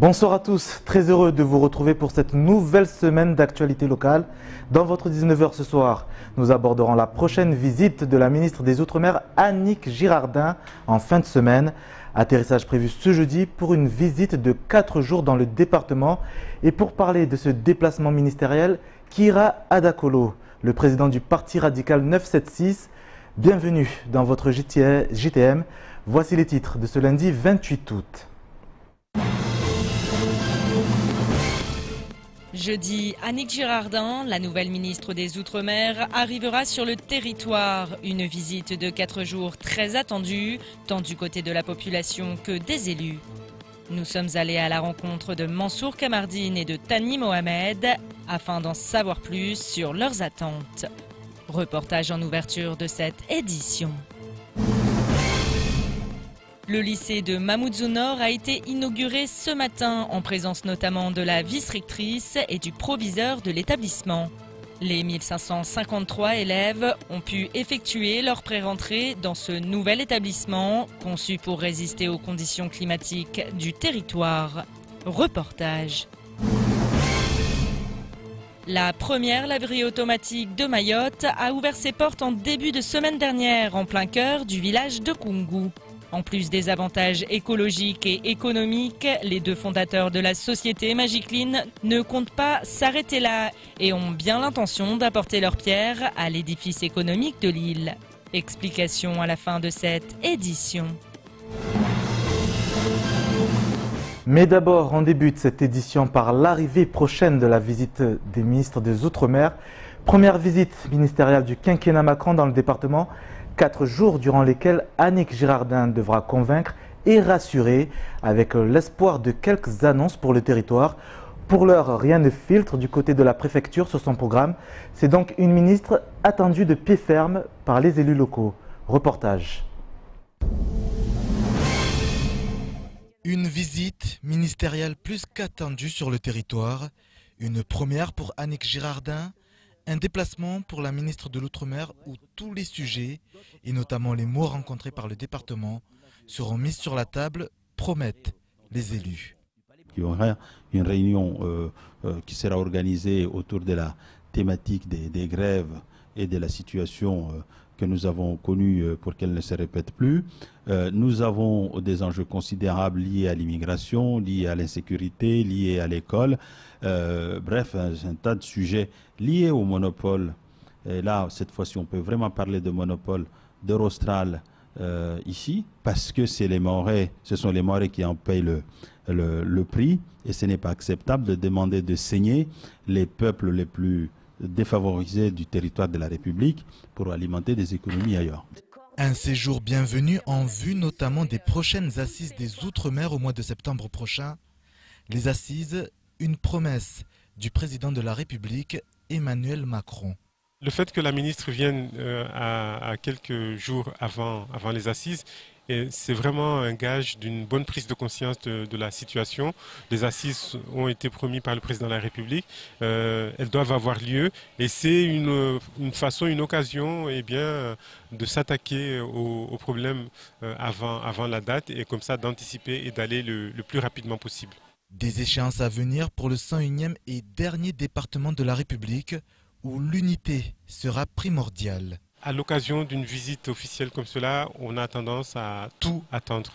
Bonsoir à tous, très heureux de vous retrouver pour cette nouvelle semaine d'actualité locale. Dans votre 19h ce soir, nous aborderons la prochaine visite de la ministre des Outre-mer, Annick Girardin, en fin de semaine. Atterrissage prévu ce jeudi pour une visite de 4 jours dans le département. Et pour parler de ce déplacement ministériel, Kira Adakolo, le président du Parti radical 976. Bienvenue dans votre JTM. Voici les titres de ce lundi 28 août. Jeudi, Annick Girardin, la nouvelle ministre des Outre-mer, arrivera sur le territoire. Une visite de 4 jours très attendue, tant du côté de la population que des élus. Nous sommes allés à la rencontre de Mansour Kamardine et de Tani Mohamed afin d'en savoir plus sur leurs attentes. Reportage en ouverture de cette édition. Le lycée de Mamoudzou Nord a été inauguré ce matin en présence notamment de la vice-rectrice et du proviseur de l'établissement. Les 1553 élèves ont pu effectuer leur pré-rentrée dans ce nouvel établissement conçu pour résister aux conditions climatiques du territoire. Reportage. La première laverie automatique de Mayotte a ouvert ses portes en début de semaine dernière en plein cœur du village de Koungou. En plus des avantages écologiques et économiques, les deux fondateurs de la société Magiclean ne comptent pas s'arrêter là et ont bien l'intention d'apporter leur pierre à l'édifice économique de l'île. Explication à la fin de cette édition. Mais d'abord, on débute cette édition par l'arrivée prochaine de la visite des ministres des Outre-mer. Première visite ministérielle du quinquennat Macron dans le département. 4 jours durant lesquels Annick Girardin devra convaincre et rassurer avec l'espoir de quelques annonces pour le territoire. Pour l'heure, rien ne filtre du côté de la préfecture sur son programme. C'est donc une ministre attendue de pied ferme par les élus locaux. Reportage. Une visite ministérielle plus qu'attendue sur le territoire. Une première pour Annick Girardin. Un déplacement pour la ministre de l'Outre-mer où tous les sujets, et notamment les mots rencontrés par le département, seront mis sur la table, promettent les élus. Il y aura une réunion qui sera organisée autour de la thématique des grèves et de la situation que nous avons connue pour qu'elle ne se répète plus. Nous avons des enjeux considérables liés à l'immigration, liés à l'insécurité, liés à l'école. Bref, un tas de sujets liés au monopole. Et là, cette fois-ci, on peut vraiment parler de monopole d'Eurostral ici, parce que c'est les Mahorais, ce sont les Mahorais qui en payent le prix, et ce n'est pas acceptable de demander de saigner les peuples les plus défavorisés du territoire de la République pour alimenter des économies ailleurs. Un séjour bienvenu en vue notamment des prochaines assises des Outre-mer au mois de septembre prochain. Les assises, une promesse du président de la République, Emmanuel Macron. Le fait que la ministre vienne à quelques jours avant les assises, c'est vraiment un gage d'une bonne prise de conscience de la situation. Les assises ont été promises par le président de la République. Elles doivent avoir lieu et c'est une façon, une occasion de s'attaquer aux problèmes avant la date et comme ça d'anticiper et d'aller le plus rapidement possible. Des échéances à venir pour le 101e et dernier département de la République où l'unité sera primordiale. À l'occasion d'une visite officielle comme cela, on a tendance à tout attendre.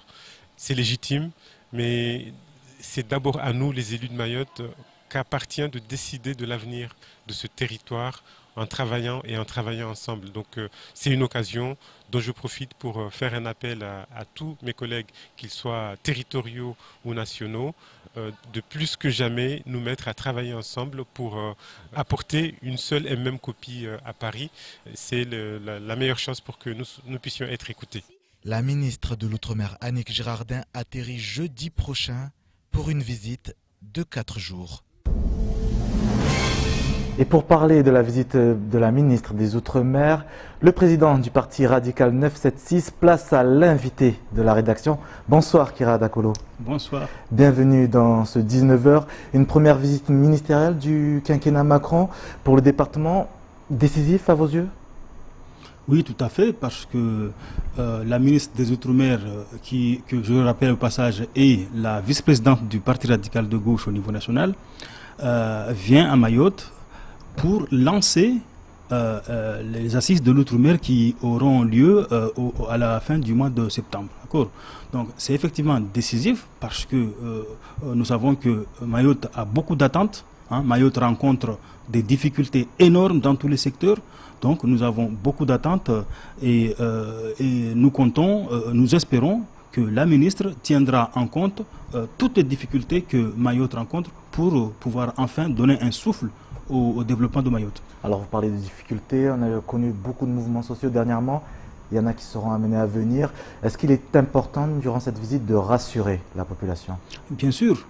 C'est légitime, mais c'est d'abord à nous, les élus de Mayotte, qu'appartient de décider de l'avenir de ce territoire en travaillant ensemble. Donc c'est une occasion dont je profite pour faire un appel à tous mes collègues, qu'ils soient territoriaux ou nationaux, de plus que jamais nous mettre à travailler ensemble pour apporter une seule et même copie à Paris. C'est la meilleure chance pour que nous puissions être écoutés. La ministre de l'Outre-mer, Annick Girardin, atterrit jeudi prochain pour une visite de 4 jours. Et pour parler de la visite de la ministre des Outre-mer, le président du Parti radical 976 place à l'invité de la rédaction. Bonsoir Kira Adakolo. Bonsoir. Bienvenue dans ce 19h. Une première visite ministérielle du quinquennat Macron pour le département, décisif à vos yeux? Oui, tout à fait, parce que la ministre des Outre-mer, que je rappelle au passage, est la vice-présidente du Parti radical de gauche au niveau national, vient à Mayotte pour lancer les assises de l'Outre-mer qui auront lieu à la fin du mois de septembre. Donc c'est effectivement décisif parce que nous savons que Mayotte a beaucoup d'attentes. Mayotte rencontre des difficultés énormes dans tous les secteurs. Donc nous avons beaucoup d'attentes et nous comptons, nous espérons que la ministre tiendra en compte toutes les difficultés que Mayotte rencontre pour pouvoir enfin donner un souffle au développement de Mayotte. Alors vous parlez de difficultés, on a connu beaucoup de mouvements sociaux dernièrement, il y en a qui seront amenés à venir. Est-ce qu'il est important durant cette visite de rassurer la population? Bien sûr,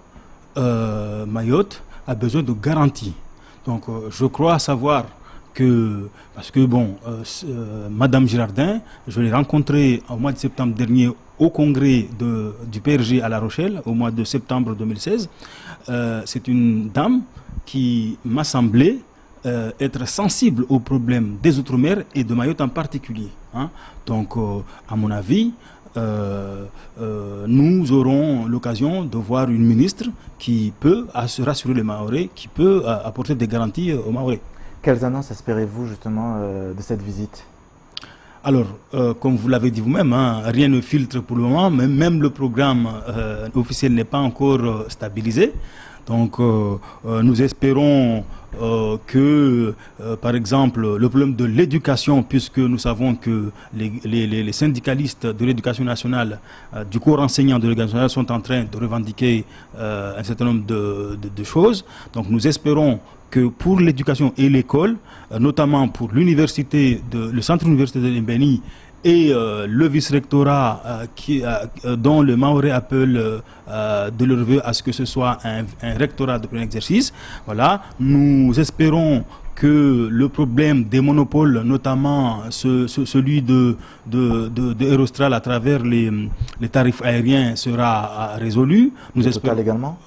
Mayotte a besoin de garanties. Donc je crois savoir que, parce que bon, Madame Girardin, je l'ai rencontrée au mois de septembre dernier au congrès du PRG à La Rochelle, au mois de septembre 2016. C'est une dame qui m'a semblé être sensible aux problèmes des Outre-mer et de Mayotte en particulier. Donc, à mon avis, nous aurons l'occasion de voir une ministre qui peut rassurer les Mahorais, qui peut apporter des garanties aux Mahorais. Quelles annonces espérez-vous justement de cette visite? Alors, comme vous l'avez dit vous-même, rien ne filtre pour le moment, même le programme officiel n'est pas encore stabilisé. Donc, nous espérons que, par exemple, le problème de l'éducation, puisque nous savons que les syndicalistes de l'éducation nationale, du corps enseignant de l'éducation nationale, sont en train de revendiquer un certain nombre de choses. Donc, nous espérons que pour l'éducation et l'école, notamment pour l'université, le centre universitaire de Mbeni et le vice-rectorat dont le Mahorais appelle de leur vœu à ce que ce soit un rectorat de plein exercice. Voilà, nous espérons que le problème des monopoles, notamment celui de Aerostral à travers les tarifs aériens, sera résolu. Nous espérons, Total également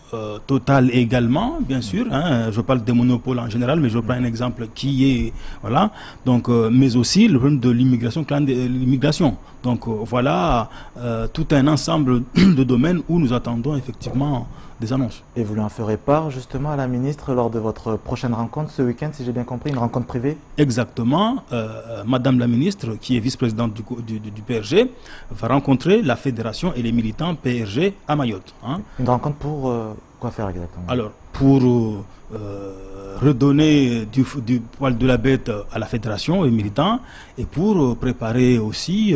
Total également, bien sûr. Je parle des monopoles en général, mais je prends un exemple qui est... Voilà. Donc, mais aussi le problème de l'immigration. Donc, voilà tout un ensemble de domaines où nous attendons effectivement des annonces. Et vous lui en ferez part justement à la ministre lors de votre prochaine rencontre ce week-end, si j'ai bien compris, une rencontre privée? Exactement. Madame la ministre, qui est vice-présidente du PRG, va rencontrer la fédération et les militants PRG à Mayotte. Une rencontre pour quoi faire exactement? Alors, pour redonner du poil de la bête à la fédération, aux militants, et pour préparer aussi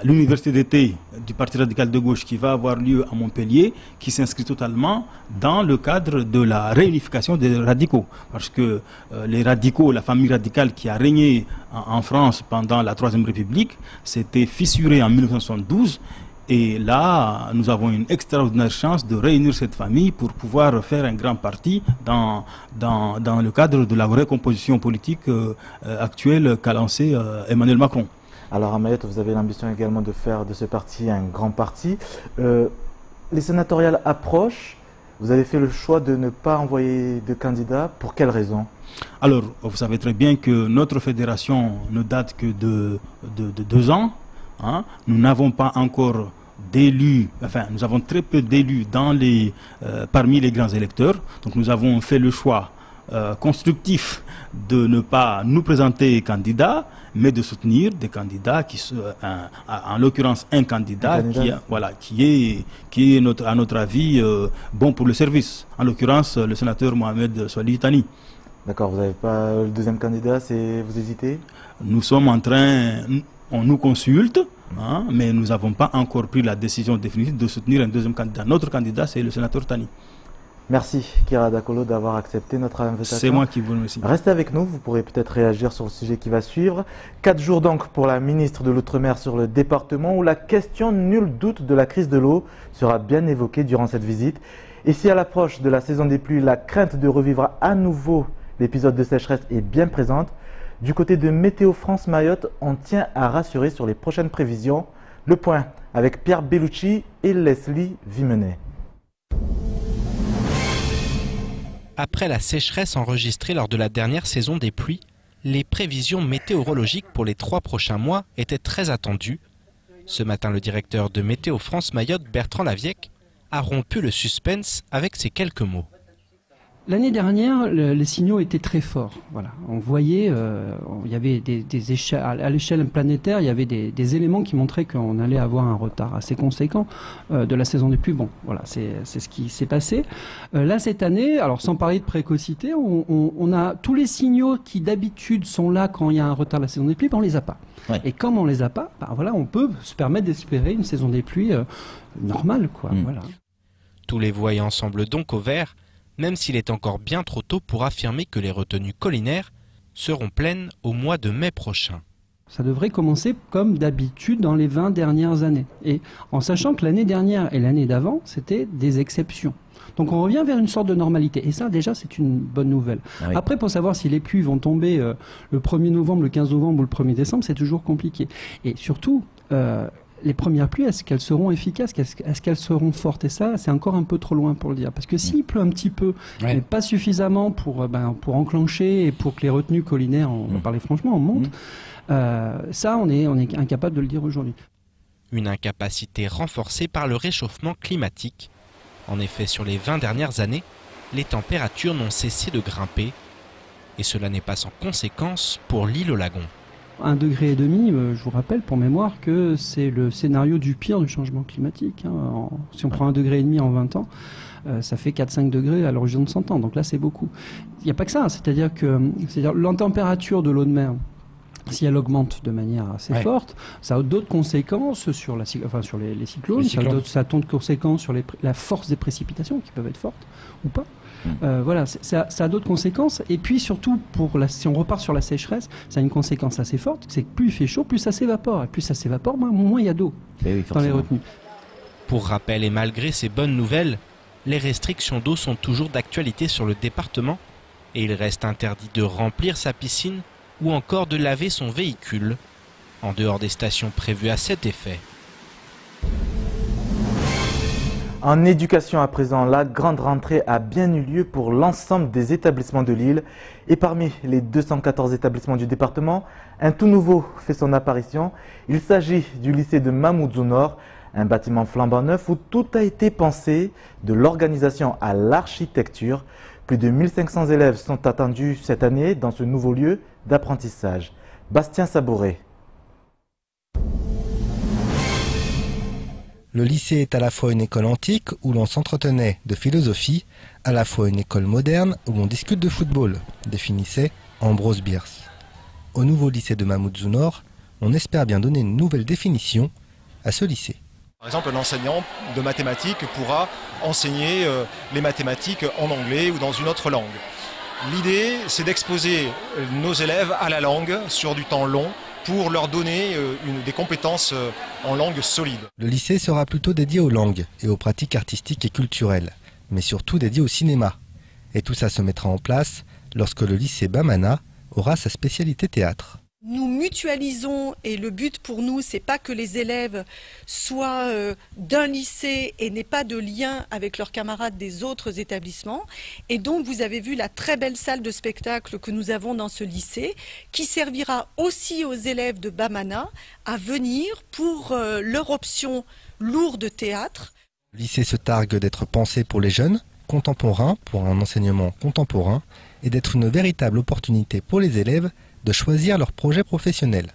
l'université d'été du Parti radical de gauche qui va avoir lieu à Montpellier, qui s'inscrit totalement dans le cadre de la réunification des radicaux. Parce que les radicaux, la famille radicale qui a régné en France pendant la Troisième République, s'était fissurée en 1972. Et là, nous avons une extraordinaire chance de réunir cette famille pour pouvoir faire un grand parti dans le cadre de la recomposition politique actuelle qu'a lancé Emmanuel Macron. Alors à Mayotte, vous avez l'ambition également de faire de ce parti un grand parti. Les sénatoriales approchent. Vous avez fait le choix de ne pas envoyer de candidat. Pour quelles raisons? Alors, vous savez très bien que notre fédération ne date que de 2 ans. Nous n'avons pas encore d'élus, enfin nous avons très peu d'élus parmi les grands électeurs. Donc nous avons fait le choix constructif de ne pas nous présenter candidats, mais de soutenir des candidats en l'occurrence un candidat qui est à notre avis bon pour le service. En l'occurrence le sénateur Mohamed Swali Tani. D'accord, vous n'avez pas le deuxième candidat, vous hésitez? Nous sommes en train... On nous consulte, mais nous n'avons pas encore pris la décision définitive de soutenir un deuxième candidat. Notre candidat, c'est le sénateur Tani. Merci Kira Dakolo d'avoir accepté notre invitation. C'est moi qui vous remercie. Restez avec nous, vous pourrez peut-être réagir sur le sujet qui va suivre. 4 jours donc pour la ministre de l'Outre-mer sur le département où la question, nul doute, de la crise de l'eau sera bien évoquée durant cette visite. Et si à l'approche de la saison des pluies, la crainte de revivre à nouveau l'épisode de sécheresse est bien présente, du côté de Météo France Mayotte, on tient à rassurer sur les prochaines prévisions. Le point avec Pierre Bellucci et Leslie Vimenet. Après la sécheresse enregistrée lors de la dernière saison des pluies, les prévisions météorologiques pour les 3 prochains mois étaient très attendues. Ce matin, le directeur de Météo France Mayotte, Bertrand Laviec, a rompu le suspense avec ces quelques mots. L'année dernière, les signaux étaient très forts. Voilà. On voyait, il y avait des échelles, à l'échelle planétaire, il y avait des éléments qui montraient qu'on allait avoir un retard assez conséquent de la saison des pluies. Bon, voilà, c'est ce qui s'est passé. Là, cette année, alors sans parler de précocité, on a tous les signaux qui d'habitude sont là quand il y a un retard de la saison des pluies, ben on les a pas. Ouais. Et comme on les a pas, ben voilà, on peut se permettre d'espérer une saison des pluies normale, quoi. Voilà. Tous les voyants semblent donc au vert, même s'il est encore bien trop tôt pour affirmer que les retenues collinaires seront pleines au mois de mai prochain. Ça devrait commencer comme d'habitude dans les 20 dernières années. Et en sachant que l'année dernière et l'année d'avant, c'était des exceptions. Donc on revient vers une sorte de normalité. Et ça, déjà, c'est une bonne nouvelle. Ah oui. Après, pour savoir si les pluies vont tomber le 1er novembre, le 15 novembre ou le 1er décembre, c'est toujours compliqué. Et surtout, les premières pluies, est-ce qu'elles seront efficaces? Est-ce qu'elles seront fortes? Et ça, c'est encore un peu trop loin pour le dire. Parce que s'il pleut un petit peu, mais pas suffisamment pour enclencher et pour que les retenues collinaires, on va parler franchement, en montent, ça, on est incapable de le dire aujourd'hui. Une incapacité renforcée par le réchauffement climatique. En effet, sur les 20 dernières années, les températures n'ont cessé de grimper. Et cela n'est pas sans conséquence pour l'île aux lagons. 1,5 degré, je vous rappelle pour mémoire que c'est le scénario du pire du changement climatique. Si on prend 1,5 degré en 20 ans, ça fait 4-5 degrés à l'horizon de 100 ans. Donc là, c'est beaucoup. Il n'y a pas que ça. C'est-à-dire que la température de l'eau de mer, si elle augmente de manière assez forte, ça a d'autres conséquences sur les cyclones, ça a d'autres conséquences sur la force des précipitations qui peuvent être fortes ou pas. Voilà, ça a d'autres conséquences. Et puis surtout, si on repart sur la sécheresse, ça a une conséquence assez forte, c'est que plus il fait chaud, plus ça s'évapore. Et plus ça s'évapore, moins il y a d'eau dans les retenues. Pour rappel, et malgré ces bonnes nouvelles, les restrictions d'eau sont toujours d'actualité sur le département. Et il reste interdit de remplir sa piscine ou encore de laver son véhicule, en dehors des stations prévues à cet effet. En éducation à présent, la grande rentrée a bien eu lieu pour l'ensemble des établissements de l'île. Et parmi les 214 établissements du département, un tout nouveau fait son apparition. Il s'agit du lycée de Mamoudzou Nord, un bâtiment flambant neuf où tout a été pensé, de l'organisation à l'architecture. Plus de 1500 élèves sont attendus cette année dans ce nouveau lieu d'apprentissage. Bastien Sabouré. Le lycée est à la fois une école antique où l'on s'entretenait de philosophie, à la fois une école moderne où l'on discute de football, définissait Ambrose Bierce. Au nouveau lycée de Mamoudzou Nord, on espère bien donner une nouvelle définition à ce lycée. Par exemple, un enseignant de mathématiques pourra enseigner les mathématiques en anglais ou dans une autre langue. L'idée, c'est d'exposer nos élèves à la langue sur du temps long pour leur donner des compétences en langue solide. Le lycée sera plutôt dédié aux langues et aux pratiques artistiques et culturelles, mais surtout dédié au cinéma. Et tout ça se mettra en place lorsque le lycée Bamana aura sa spécialité théâtre. Nous mutualisons et le but pour nous, c'est pas que les élèves soient d'un lycée et n'aient pas de lien avec leurs camarades des autres établissements. Et donc vous avez vu la très belle salle de spectacle que nous avons dans ce lycée qui servira aussi aux élèves de Bamana à venir pour leur option lourde théâtre. Le lycée se targue d'être pensé pour les jeunes, contemporains, pour un enseignement contemporain et d'être une véritable opportunité pour les élèves de choisir leur projet professionnel,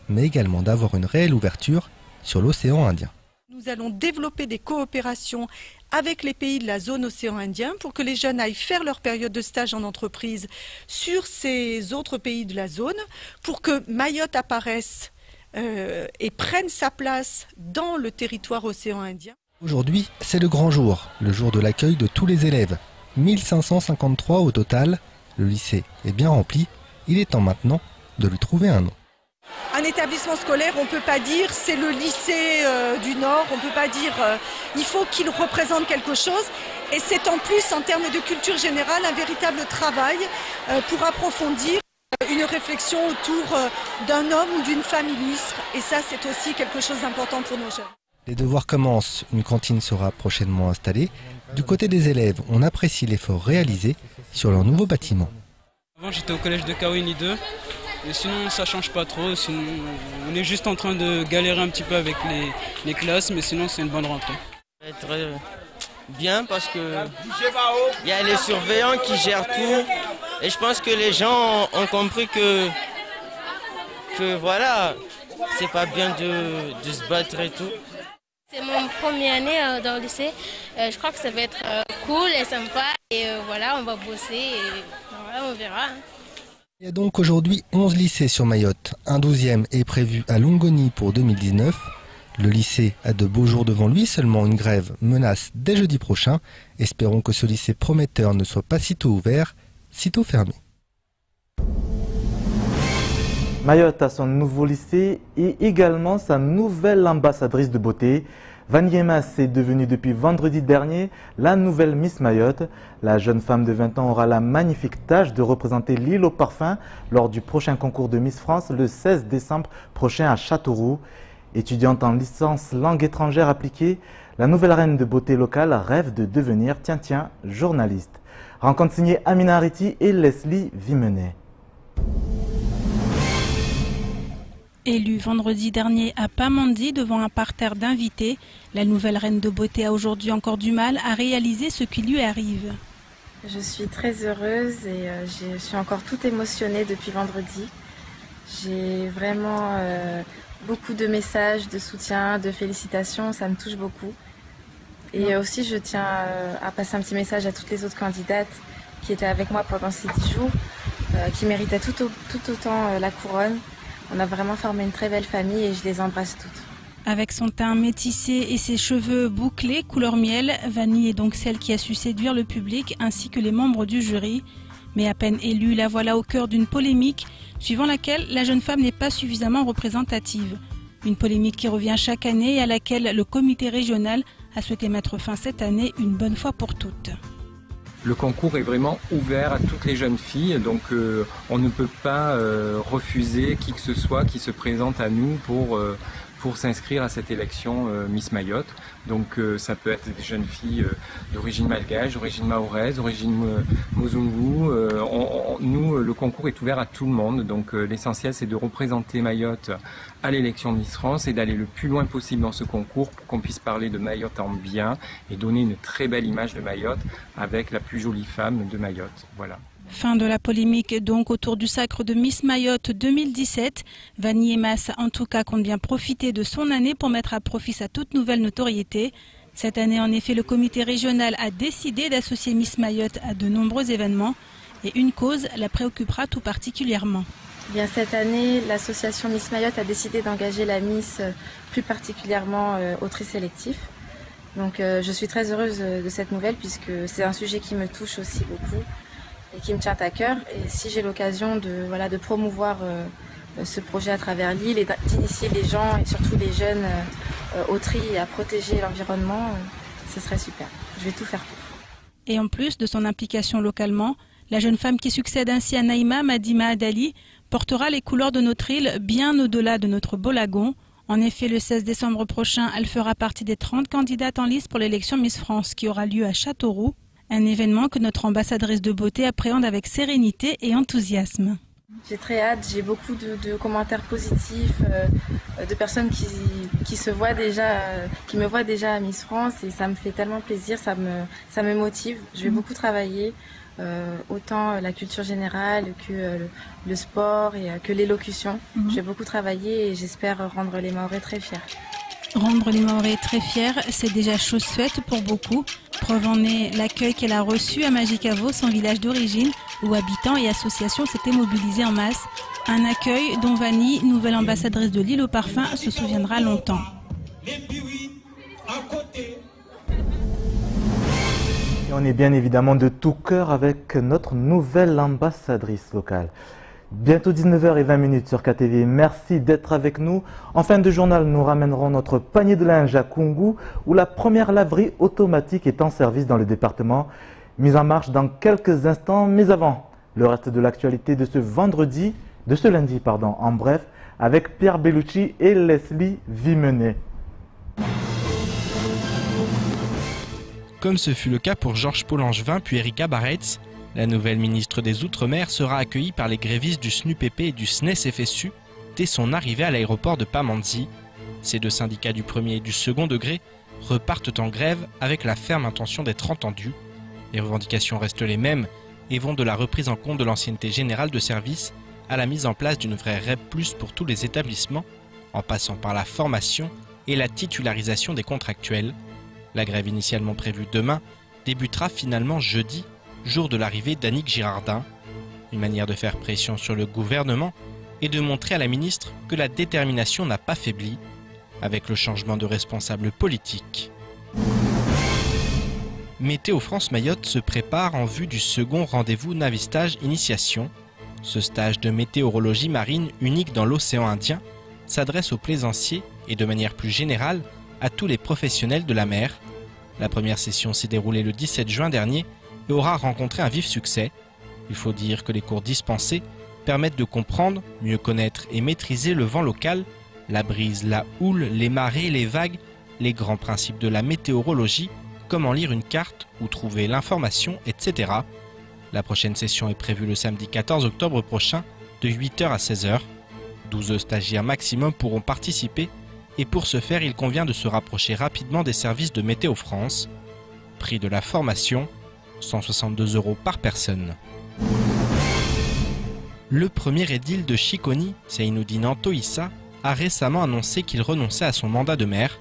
mais également d'avoir une réelle ouverture sur l'océan Indien. Nous allons développer des coopérations avec les pays de la zone océan Indien pour que les jeunes aillent faire leur période de stage en entreprise sur ces autres pays de la zone, pour que Mayotte apparaisse et prenne sa place dans le territoire océan Indien. Aujourd'hui, c'est le grand jour, le jour de l'accueil de tous les élèves. 1553 au total, le lycée est bien rempli. Il est temps maintenant de lui trouver un nom. Un établissement scolaire, on ne peut pas dire c'est le lycée du Nord, on ne peut pas dire il faut qu'il représente quelque chose. Et c'est en plus, en termes de culture générale, un véritable travail pour approfondir une réflexion autour d'un homme ou d'une femme illustre. Et ça, c'est aussi quelque chose d'important pour nos jeunes. Les devoirs commencent, une cantine sera prochainement installée. Du côté des élèves, on apprécie l'effort réalisé sur leur nouveau bâtiment. Avant j'étais au collège de Kawini 2 Et sinon, ça change pas trop. Sinon, on est juste en train de galérer un petit peu avec les classes, mais sinon, c'est une bonne rentrée. Très bien parce que il y a les surveillants qui gèrent tout. Et je pense que les gens ont compris que voilà, c'est pas bien de se battre et tout. C'est mon première année dans le lycée. Je crois que ça va être cool et sympa. Et voilà, on va bosser et voilà, on verra. Il y a donc aujourd'hui 11 lycées sur Mayotte. Un 12e est prévu à Longoni pour 2019. Le lycée a de beaux jours devant lui, seulement une grève menace dès jeudi prochain. Espérons que ce lycée prometteur ne soit pas sitôt ouvert, sitôt fermé. Mayotte a son nouveau lycée et également sa nouvelle ambassadrice de beauté. Vanny Emas est devenue depuis vendredi dernier la nouvelle Miss Mayotte. La jeune femme de 20 ans aura la magnifique tâche de représenter l'île au parfum lors du prochain concours de Miss France le 16 décembre prochain à Châteauroux. Étudiante en licence langue étrangère appliquée, la nouvelle reine de beauté locale rêve de devenir, tiens, journaliste. Rencontre signée Amina Ariti et Leslie Vimenet. Élue vendredi dernier à Pamandzi devant un parterre d'invités, la nouvelle reine de beauté a aujourd'hui encore du mal à réaliser ce qui lui arrive. Je suis très heureuse et je suis encore toute émotionnée depuis vendredi. J'ai vraiment beaucoup de messages de soutien, de félicitations, ça me touche beaucoup. Et aussi je tiens à passer un petit message à toutes les autres candidates qui étaient avec moi pendant ces 10 jours, qui méritaient tout autant la couronne. On a vraiment formé une très belle famille et je les embrasse toutes. Avec son teint métissé et ses cheveux bouclés couleur miel, Vanny est donc celle qui a su séduire le public ainsi que les membres du jury. Mais à peine élue, la voilà au cœur d'une polémique suivant laquelle la jeune femme n'est pas suffisamment représentative. Une polémique qui revient chaque année et à laquelle le comité régional a souhaité mettre fin cette année une bonne fois pour toutes. Le concours est vraiment ouvert à toutes les jeunes filles, donc on ne peut pas refuser qui que ce soit qui se présente à nous pour s'inscrire à cette élection Miss Mayotte. Donc ça peut être des jeunes filles d'origine malgache, d'origine mahoraise, d'origine mozungu. Nous, le concours est ouvert à tout le monde, donc l'essentiel c'est de représenter Mayotte à l'élection Miss France et d'aller le plus loin possible dans ce concours pour qu'on puisse parler de Mayotte en bien et donner une très belle image de Mayotte avec la plus jolie femme de Mayotte. Voilà. Fin de la polémique donc autour du sacre de Miss Mayotte 2017. Vanny Emas en tout cas compte bien profiter de son année pour mettre à profit sa toute nouvelle notoriété. Cette année en effet le comité régional a décidé d'associer Miss Mayotte à de nombreux événements et une cause la préoccupera tout particulièrement. Bien, cette année, l'association Miss Mayotte a décidé d'engager la Miss plus particulièrement au tri sélectif. Donc je suis très heureuse de cette nouvelle puisque c'est un sujet qui me touche aussi beaucoup et qui me tient à cœur. Et si j'ai l'occasion de promouvoir ce projet à travers l'île et d'initier les gens et surtout les jeunes au tri et à protéger l'environnement, ce serait super. Je vais tout faire pour. Et en plus de son implication localement, la jeune femme qui succède ainsi à Naïma Madima Adali portera les couleurs de notre île bien au-delà de notre beau lagon. En effet, le 16 décembre prochain, elle fera partie des 30 candidates en lice pour l'élection Miss France qui aura lieu à Châteauroux. Un événement que notre ambassadrice de beauté appréhende avec sérénité et enthousiasme. J'ai très hâte, j'ai beaucoup de commentaires positifs, de personnes qui me voient déjà à Miss France et ça me fait tellement plaisir, ça me motive. Je vais beaucoup travailler, autant la culture générale que le sport et que l'élocution. Je vais beaucoup travailler et j'espère rendre les Mahorais très fiers. Rendre les Mahorais très fiers, c'est déjà chose faite pour beaucoup. Preuve en est l'accueil qu'elle a reçu à Magicavo, son village d'origine, où habitants et associations s'étaient mobilisés en masse. Un accueil dont Vanny, nouvelle ambassadrice de l'île au parfum, se souviendra longtemps. Et on est bien évidemment de tout cœur avec notre nouvelle ambassadrice locale. Bientôt 19h20 sur KTV. Merci d'être avec nous. En fin de journal, nous ramènerons notre panier de linge à Koungou où la première laverie automatique est en service dans le département. Mise en marche dans quelques instants, mais avant, le reste de l'actualité de ce lundi, en bref, avec Pierre Bellucci et Leslie Vimenet. Comme ce fut le cas pour Georges Paul Angevin puis Erika Barretz, La nouvelle ministre des Outre-mer sera accueillie par les grévistes du SNUPP et du SNES-FSU dès son arrivée à l'aéroport de Pamandzi. Ces deux syndicats du premier et du second degré repartent en grève avec la ferme intention d'être entendus. Les revendications restent les mêmes et vont de la reprise en compte de l'ancienneté générale de service à la mise en place d'une vraie REP+ pour tous les établissements, en passant par la formation et la titularisation des contractuels. La grève initialement prévue demain débutera finalement jeudi, jour de l'arrivée d'Annick Girardin. Une manière de faire pression sur le gouvernement et de montrer à la ministre que la détermination n'a pas faibli avec le changement de responsable politique. Météo France Mayotte se prépare en vue du second rendez-vous Navistage Initiation. Ce stage de météorologie marine unique dans l'océan Indien s'adresse aux plaisanciers et de manière plus générale à tous les professionnels de la mer. La première session s'est déroulée le 17 juin dernier et aura rencontré un vif succès. Il faut dire que les cours dispensés permettent de comprendre, mieux connaître et maîtriser le vent local, la brise, la houle, les marées, les vagues, les grands principes de la météorologie, comment lire une carte, où trouver l'information, etc. La prochaine session est prévue le samedi 14 octobre prochain, de 8h à 16h. 12 stagiaires maximum pourront participer et pour ce faire, il convient de se rapprocher rapidement des services de Météo France. Prix de la formation, 162 € par personne. Le premier édile de Chiconi, Seynoudine Antoïssa, a récemment annoncé qu'il renonçait à son mandat de maire,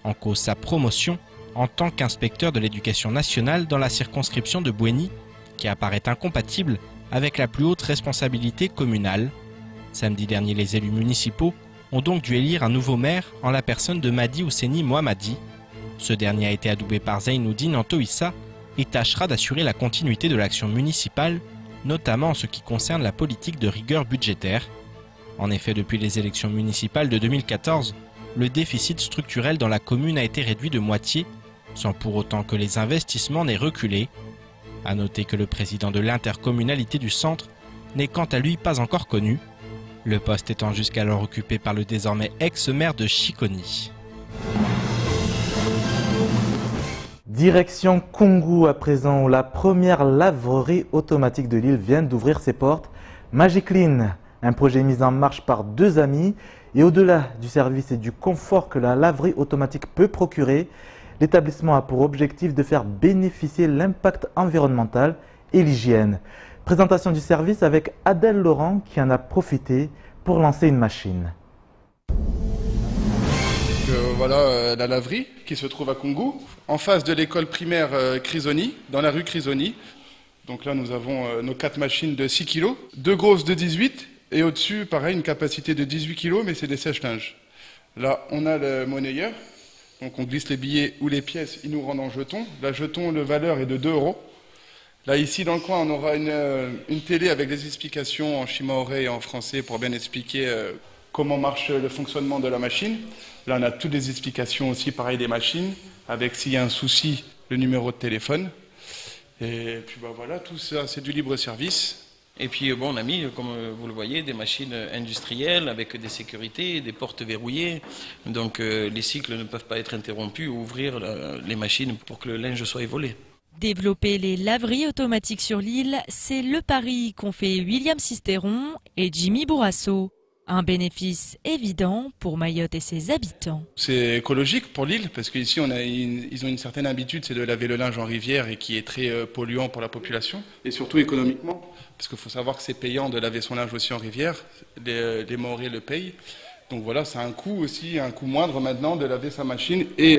en cause sa promotion en tant qu'inspecteur de l'éducation nationale dans la circonscription de Bouéni, qui apparaît incompatible avec la plus haute responsabilité communale. Samedi dernier, les élus municipaux ont donc dû élire un nouveau maire en la personne de Madi Ousseni Mohamadi. Ce dernier a été adoubé par Seynoudine Antoïssa et tâchera d'assurer la continuité de l'action municipale, notamment en ce qui concerne la politique de rigueur budgétaire. En effet, depuis les élections municipales de 2014, le déficit structurel dans la commune a été réduit de moitié, sans pour autant que les investissements n'aient reculé. A noter que le président de l'intercommunalité du centre n'est quant à lui pas encore connu, le poste étant jusqu'alors occupé par le désormais ex-maire de Chiconi. Direction Koungou à présent, où la première laverie automatique de l'île vient d'ouvrir ses portes. Magiclean, un projet mis en marche par deux amis. Et au-delà du service et du confort que la laverie automatique peut procurer, l'établissement a pour objectif de faire bénéficier l'impact environnemental et l'hygiène. Présentation du service avec Adèle Laurent qui en a profité pour lancer une machine. Voilà la laverie qui se trouve à Koungou, en face de l'école primaire Crisoni, dans la rue Crisoni. Donc là nous avons nos 4 machines de 6 kg, 2 grosses de 18 et au-dessus pareil une capacité de 18 kg mais c'est des sèche-linges. Là on a le monnayeur, donc on glisse les billets ou les pièces, il nous rend en jetons. La jeton, le valeur est de 2 €. Là, ici, dans le coin, on aura une télé avec des explications en shimaoré et en français pour bien expliquer comment marche le fonctionnement de la machine. Là, on a toutes les explications aussi, pareil, des machines, avec s'il y a un souci, le numéro de téléphone. Et puis, voilà, tout ça, c'est du libre service. Et puis, on a mis, comme vous le voyez, des machines industrielles avec des sécurités, des portes verrouillées. Donc, les cycles ne peuvent pas être interrompus ou ouvrir les machines pour que le linge soit évolé. Développer les laveries automatiques sur l'île, c'est le pari qu'ont fait William Sisteron et Jimmy Bourrasso. Un bénéfice évident pour Mayotte et ses habitants. C'est écologique pour l'île, parce qu'ici ils ont une certaine habitude, c'est de laver le linge en rivière et qui est très polluant pour la population, et surtout économiquement, parce qu'il faut savoir que c'est payant de laver son linge aussi en rivière, les Maoris le payent. Donc voilà, c'est un coût aussi, un coût moindre maintenant de laver sa machine et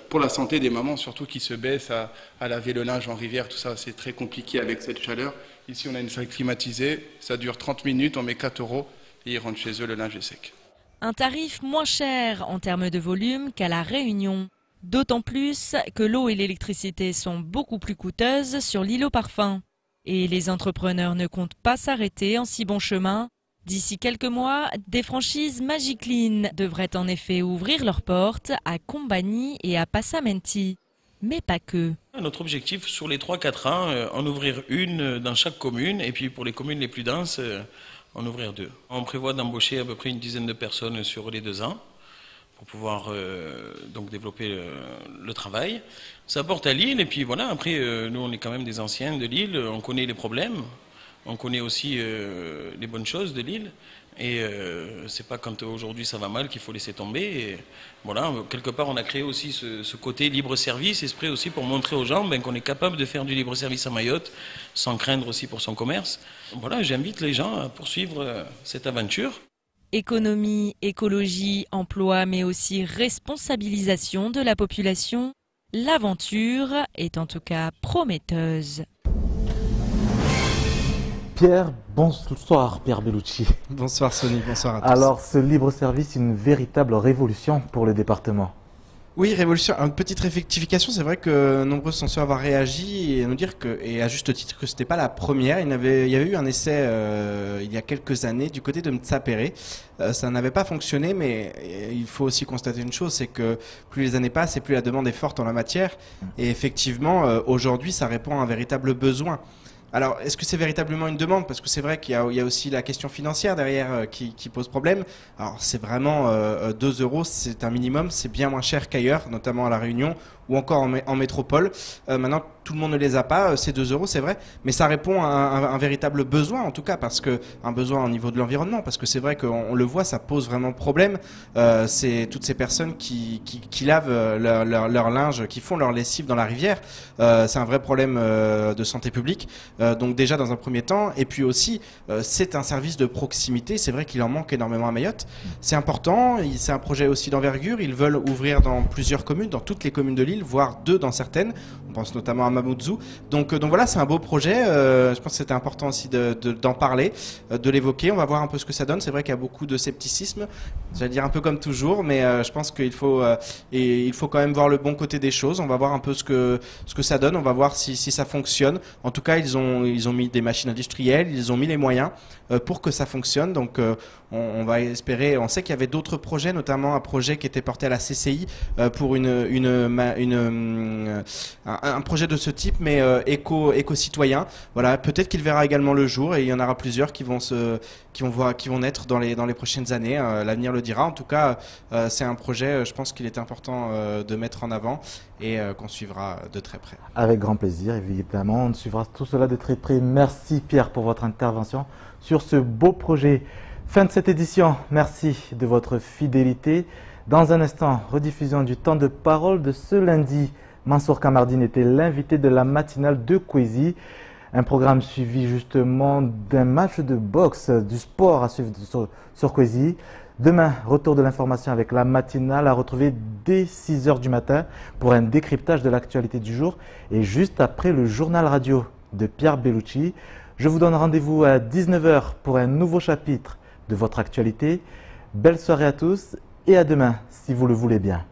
pour la santé des mamans surtout qui se baissent à laver le linge en rivière, tout ça c'est très compliqué avec cette chaleur. Ici on a une salle climatisée, ça dure 30 minutes, on met 4 € et ils rentrent chez eux, le linge est sec. Un tarif moins cher en termes de volume qu'à La Réunion. D'autant plus que l'eau et l'électricité sont beaucoup plus coûteuses sur l'île aux parfums. Et les entrepreneurs ne comptent pas s'arrêter en si bon chemin. D'ici quelques mois, des franchises Magiclean devraient en effet ouvrir leurs portes à Combani et à Passamenti. Mais pas que. Notre objectif, sur les 3-4 ans, en ouvrir une dans chaque commune, et puis pour les communes les plus denses, en ouvrir 2. On prévoit d'embaucher à peu près une dizaine de personnes sur les 2 ans, pour pouvoir donc développer le travail. Ça apporte à Lille, et puis voilà, après, nous on est quand même des anciens de Lille, on connaît les problèmes, on connaît aussi les bonnes choses de Lille, et c'est pas quand aujourd'hui ça va mal qu'il faut laisser tomber. Et voilà, quelque part on a créé aussi ce côté libre-service, esprit aussi pour montrer aux gens qu'on est capable de faire du libre-service à Mayotte, sans craindre aussi pour son commerce. Voilà, j'invite les gens à poursuivre cette aventure. Économie, écologie, emploi, mais aussi responsabilisation de la population. L'aventure est en tout cas prometteuse. Pierre, bonsoir Pierre Bellucci. Bonsoir Sonny, bonsoir à tous. Alors ce libre-service, une véritable révolution pour le département. Oui, révolution. Une petite rectification, c'est vrai que nombreux sont ceux à avoir réagi et à nous dire que, et à juste titre, que c'était pas la première. Il y avait eu un essai il y a quelques années du côté de Mtsapéré. Ça n'avait pas fonctionné, mais il faut aussi constater une chose, c'est que plus les années passent et plus la demande est forte en la matière. Et effectivement, aujourd'hui, ça répond à un véritable besoin. Alors, est-ce que c'est véritablement une demande? Parce que c'est vrai qu'il y a aussi la question financière derrière qui pose problème. Alors, c'est vraiment 2 €, c'est un minimum, c'est bien moins cher qu'ailleurs, notamment à La Réunion ou encore en métropole. Maintenant, tout le monde ne les a pas, ces 2 €, c'est vrai, mais ça répond à un véritable besoin, en tout cas, parce que un besoin au niveau de l'environnement, parce que c'est vrai qu'on le voit, ça pose vraiment problème. C'est toutes ces personnes qui lavent leur linge, qui font leur lessive dans la rivière. C'est un vrai problème de santé publique. Donc déjà dans un premier temps, et puis aussi c'est un service de proximité, c'est vrai qu'il en manque énormément à Mayotte, c'est important, c'est un projet aussi d'envergure, ils veulent ouvrir dans plusieurs communes, dans toutes les communes de l'île, voire 2 dans certaines, on pense notamment à Mamoudzou, donc voilà, c'est un beau projet, je pense que c'était important aussi d'en parler, de l'évoquer, on va voir un peu ce que ça donne, c'est vrai qu'il y a beaucoup de scepticisme, j'allais dire un peu comme toujours, mais je pense qu'il faut, il faut quand même voir le bon côté des choses, on va voir un peu ce que ça donne, on va voir si ça fonctionne, en tout cas ils ont mis des machines industrielles, ils ont mis les moyens pour que ça fonctionne. Donc on va espérer, on sait qu'il y avait d'autres projets, notamment un projet qui était porté à la CCI pour un projet de ce type, mais éco-citoyen. Voilà, peut-être qu'il verra également le jour et il y en aura plusieurs qui vont naître dans les prochaines années. L'avenir le dira. En tout cas, c'est un projet, je pense qu'il est important de mettre en avant et qu'on suivra de très près. Avec grand plaisir, évidemment, on suivra tout cela de très près. Merci Pierre pour votre intervention sur ce beau projet. Fin de cette édition, merci de votre fidélité. Dans un instant, rediffusion du temps de parole de ce lundi. Mansour Kamardine était l'invité de la matinale de Kwezi. Un programme suivi justement d'un match de boxe, du sport à suivre sur Kwezi. Demain, retour de l'information avec la matinale à retrouver dès 6 h du matin pour un décryptage de l'actualité du jour. Et juste après le journal radio de Pierre Bellucci, je vous donne rendez-vous à 19 h pour un nouveau chapitre de votre actualité. Belle soirée à tous et à demain si vous le voulez bien.